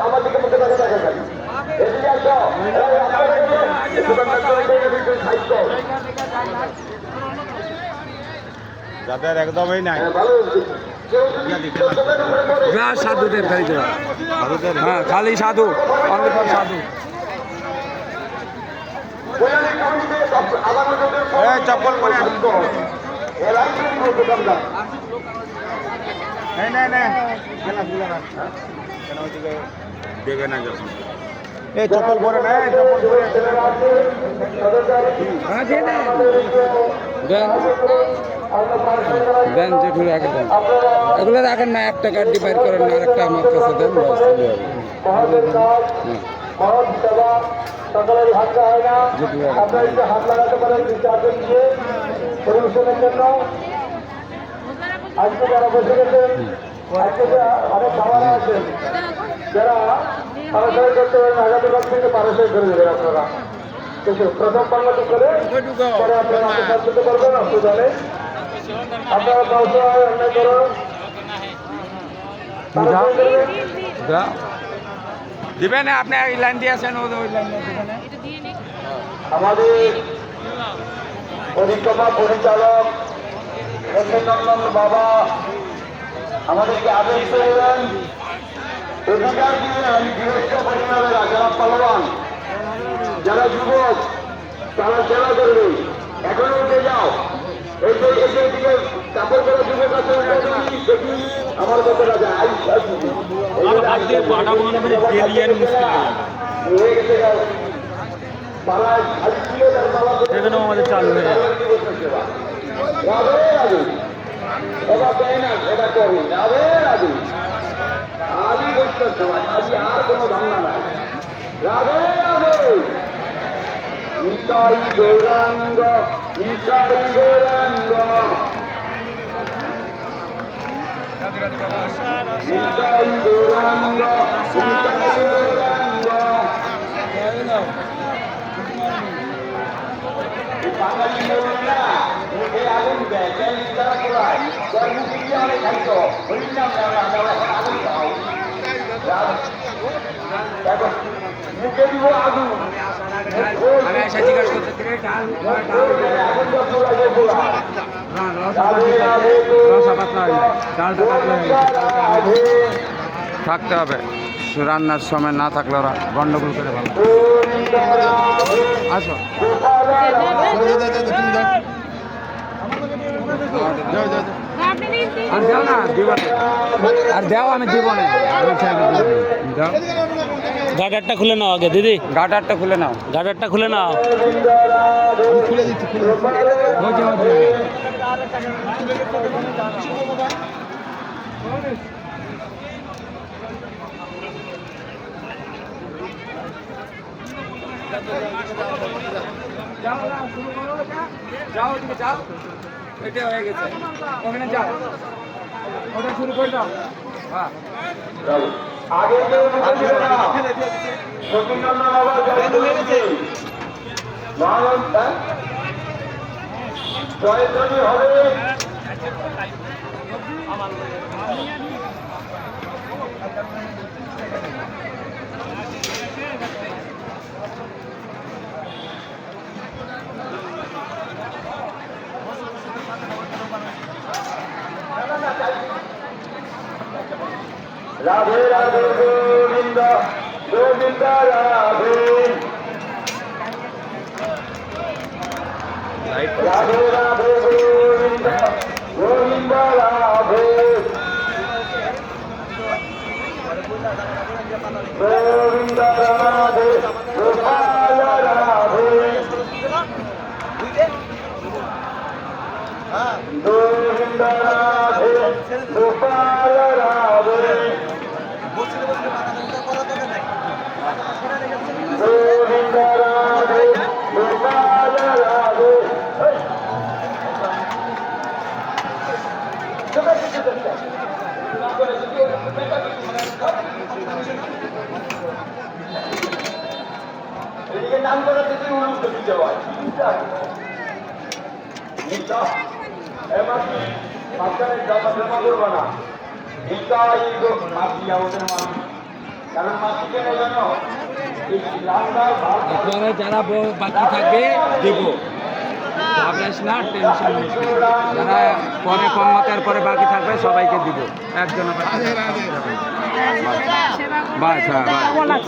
আমাদেরকে মধ্যে দেখা দেখা যাদের একদমই নাই সাধুদের হ্যাঁ খালি সাধু সাধু চপ্পল করে দেবে না যখন এই চপ্পল পরে না চপ্পল পরে দেন যেগুলো রাখেন এগুলো রাখেন না একটা গাড়ি বাইর করেন না আরেকটা আমার কাছে দেন সকলেরই হাত হয় না আপনারা একটু হাত লাগাতে পারেন পরিবেশনের জন্য আজকে যারা বসে গেছেন আজকে অনেক খাবার আছেন যারা পারসয় করতে পারেন আগামীকাল থেকে পারসয় করে দেবেন আপনারা কিন্তু প্রথম পাল্লাটি করে পরে আপনারা করতে পারবেন অসুবিধা নেই আপনারা পারসয় অন্যায় করুন দিবেন আপনি এই লাইন দিয়েছেন ওই লাইন আমাদের পরিক্রমা পরিচালক নন্দন বাবা আমাদেরকে আদেশ করলেন অধিকার দিলেন গৃহস্থ পরিবারেরা যারা পালোয়ান যারা যুবক তারা খেলা করবে এখনো উঠে যাও এই যে এসে দিকে কাপড় করা যুবক আছে দেখি আমার কথাটা যায় হয়ে গেছে পাড়ায় খালি ছিল তার বাবা এখানেও আমাদের চালু হয়ে যাবে ওরা দেয় না সেটা করি রাবে রাবে আজই বসতে সবাই আজই আর কোনো ধারণা নাই রাবে রাবে নিতাই গৌরাঙ্গ নিতাই গৌরাঙ্গ নিতাই গৌরাঙ্গ নিতাই গৌরাঙ্গ বাঙালি মহিলা এই আগুন দেয় তারা কোলায় মুখে গিয়ে অনেক খাইত হরিনাম আগুন খাও মুখে দিব আগুন থাকতে হবে রান্নার সময় না থাকলে ওরা গন্ডগোল করে ভালো আসো আর দেও না দিব আর দেও আমি দিব না গাটারটা খুলে নাও আগে দিদি গাটারটা খুলে নাও গাটারটা খুলে নাও খুলে দিচ্ছি যাও ওদিকে যাও এটা হয়ে গেছে ওখানে যাও ওটা শুরু করে দাও হ্যাঁ আগে সতীন্দ্রনাথ বাবা জয়ধ্বনি হবে রাধে রাধে গোবিন্দ গোবিন্দ রাধে রাধে রাধে গোবিন্দ গোবিন্দ রাধে গোবিন্দ রাধে গোপাল রাধে গোবিন্দ রাধে গোপাল রাধে গোবিন্দ রাধে গোপাল রাধে ধ্যান করে দিদি উন্নত দিতে হয় এবার বাচ্চাদের জমা করবো না নিতাই মাটি আমাদের মাটি কারণ মাটি কেন জানো এই লাঙ্গার ভাত আপনারা যারা বাকি থাকবে দেব ভাবনাস না টেনশন যারা পরে কম মাতার পরে বাকি থাকবে সবাইকে দিব একজন বাস হ্যাঁ বাস